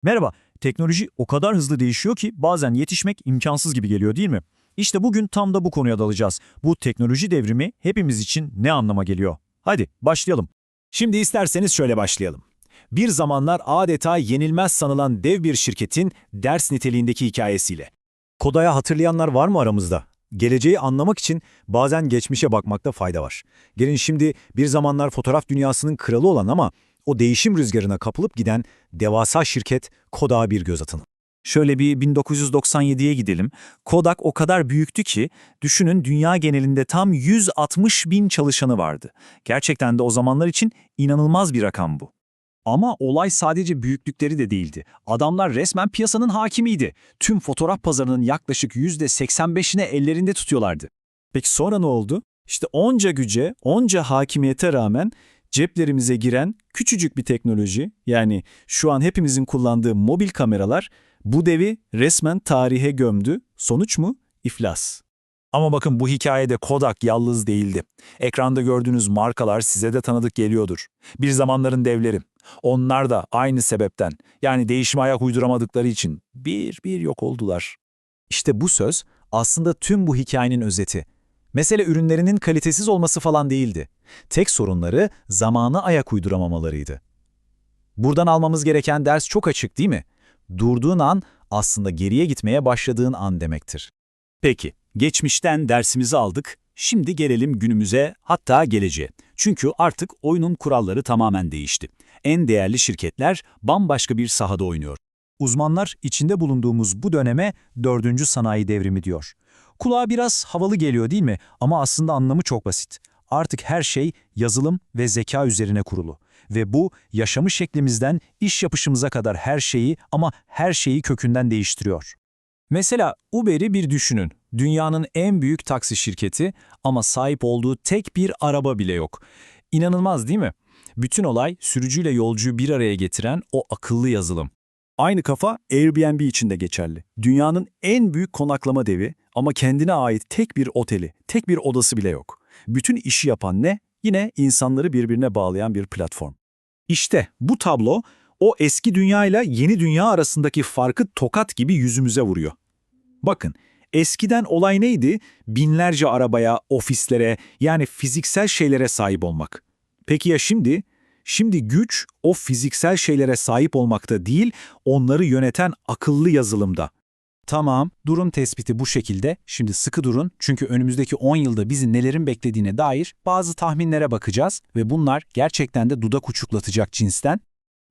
Merhaba, teknoloji o kadar hızlı değişiyor ki bazen yetişmek imkansız gibi geliyor değil mi? İşte bugün tam da bu konuya dalacağız. Bu teknoloji devrimi hepimiz için ne anlama geliyor? Hadi başlayalım. Şimdi isterseniz şöyle başlayalım. Bir zamanlar adeta yenilmez sanılan dev bir şirketin ders niteliğindeki hikayesiyle. Koda'ya hatırlayanlar var mı aramızda? Geleceği anlamak için bazen geçmişe bakmakta fayda var. Gelin şimdi bir zamanlar fotoğraf dünyasının kralı olan ama o değişim rüzgarına kapılıp giden devasa şirket Kodak'a bir göz atın. Şöyle bir 1997'ye gidelim. Kodak o kadar büyüktü ki düşünün dünya genelinde tam 160 bin çalışanı vardı. Gerçekten de o zamanlar için inanılmaz bir rakam bu. Ama olay sadece büyüklükleri de değildi. Adamlar resmen piyasanın hakimiydi. Tüm fotoğraf pazarının yaklaşık %85'ine ellerinde tutuyorlardı. Peki sonra ne oldu? İşte onca güce, onca hakimiyete rağmen ceplerimize giren küçücük bir teknoloji, yani şu an hepimizin kullandığı mobil kameralar bu devi resmen tarihe gömdü. Sonuç mu? İflas. Ama bakın bu hikayede Kodak yalnız değildi. Ekranda gördüğünüz markalar size de tanıdık geliyordur. Bir zamanların devleri. Onlar da aynı sebepten, yani değişime ayak uyduramadıkları için bir yok oldular. İşte bu söz aslında tüm bu hikayenin özeti. Mesele ürünlerinin kalitesiz olması falan değildi. Tek sorunları zamana ayak uyduramamalarıydı. Buradan almamız gereken ders çok açık değil mi? Durduğun an aslında geriye gitmeye başladığın an demektir. Peki, geçmişten dersimizi aldık. Şimdi gelelim günümüze, hatta geleceğe. Çünkü artık oyunun kuralları tamamen değişti. En değerli şirketler bambaşka bir sahada oynuyor. Uzmanlar içinde bulunduğumuz bu döneme 4. sanayi devrimi diyor. Kulağa biraz havalı geliyor değil mi? Ama aslında anlamı çok basit. Artık her şey yazılım ve zeka üzerine kurulu. Ve bu yaşamı şeklimizden iş yapışımıza kadar her şeyi ama her şeyi kökünden değiştiriyor. Mesela Uber'i bir düşünün. Dünyanın en büyük taksi şirketi ama sahip olduğu tek bir araba bile yok. İnanılmaz değil mi? Bütün olay sürücüyle yolcuyu bir araya getiren o akıllı yazılım. Aynı kafa Airbnb için de geçerli. Dünyanın en büyük konaklama devi ama kendine ait tek bir oteli, tek bir odası bile yok. Bütün işi yapan ne? Yine insanları birbirine bağlayan bir platform. İşte bu tablo o eski dünya ile yeni dünya arasındaki farkı tokat gibi yüzümüze vuruyor. Bakın, eskiden olay neydi? Binlerce arabaya, ofislere, yani fiziksel şeylere sahip olmak. Peki ya şimdi? Şimdi güç o fiziksel şeylere sahip olmakta değil, onları yöneten akıllı yazılımda. Tamam, durum tespiti bu şekilde. Şimdi sıkı durun çünkü önümüzdeki 10 yılda bizi nelerin beklediğine dair bazı tahminlere bakacağız ve bunlar gerçekten de dudak uçuklatacak cinsten.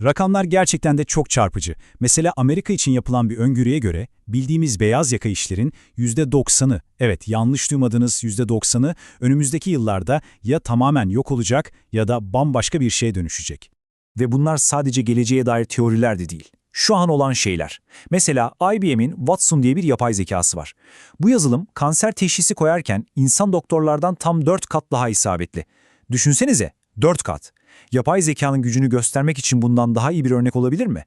Rakamlar gerçekten de çok çarpıcı. Mesela Amerika için yapılan bir öngörüye göre bildiğimiz beyaz yaka işlerin %90'ı, evet yanlış duymadınız %90'ı önümüzdeki yıllarda ya tamamen yok olacak ya da bambaşka bir şeye dönüşecek. Ve bunlar sadece geleceğe dair teoriler de değil. Şu an olan şeyler. Mesela IBM'in Watson diye bir yapay zekası var. Bu yazılım kanser teşhisi koyarken insan doktorlardan tam 4 kat daha isabetli. Düşünsenize, 4 kat. Yapay zekanın gücünü göstermek için bundan daha iyi bir örnek olabilir mi?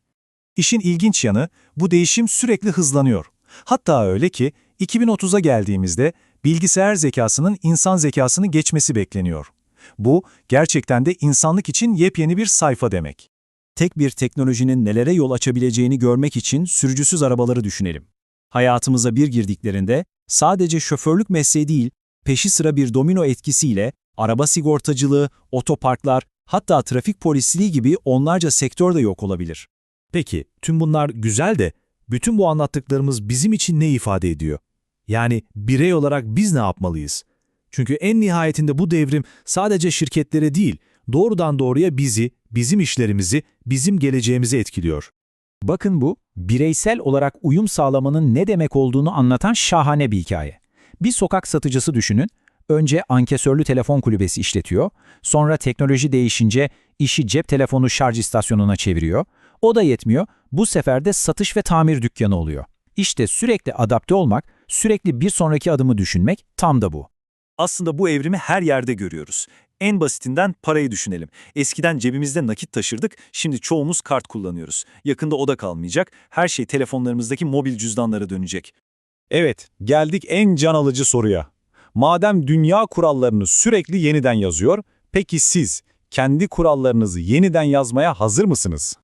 İşin ilginç yanı, bu değişim sürekli hızlanıyor. Hatta öyle ki 2030'a geldiğimizde bilgisayar zekasının insan zekasını geçmesi bekleniyor. Bu gerçekten de insanlık için yepyeni bir sayfa demek. Tek bir teknolojinin nelere yol açabileceğini görmek için sürücüsüz arabaları düşünelim. Hayatımıza bir girdiklerinde sadece şoförlük mesleği değil, peşi sıra bir domino etkisiyle araba sigortacılığı, otoparklar, hatta trafik polisliği gibi onlarca sektör de yok olabilir. Peki, tüm bunlar güzel de bütün bu anlattıklarımız bizim için ne ifade ediyor? Yani birey olarak biz ne yapmalıyız? Çünkü en nihayetinde bu devrim sadece şirketlere değil, doğrudan doğruya bizi, bizim işlerimizi, bizim geleceğimizi etkiliyor. Bakın bu, bireysel olarak uyum sağlamanın ne demek olduğunu anlatan şahane bir hikaye. Bir sokak satıcısı düşünün, önce ankesörlü telefon kulübesi işletiyor, sonra teknoloji değişince işi cep telefonu şarj istasyonuna çeviriyor. O da yetmiyor, bu sefer de satış ve tamir dükkanı oluyor. İşte sürekli adapte olmak, sürekli bir sonraki adımı düşünmek tam da bu. Aslında bu evrimi her yerde görüyoruz. En basitinden parayı düşünelim. Eskiden cebimizde nakit taşırdık, şimdi çoğumuz kart kullanıyoruz. Yakında o da kalmayacak, her şey telefonlarımızdaki mobil cüzdanlara dönecek. Evet, geldik en can alıcı soruya. Madem dünya kurallarını sürekli yeniden yazıyor, peki siz kendi kurallarınızı yeniden yazmaya hazır mısınız?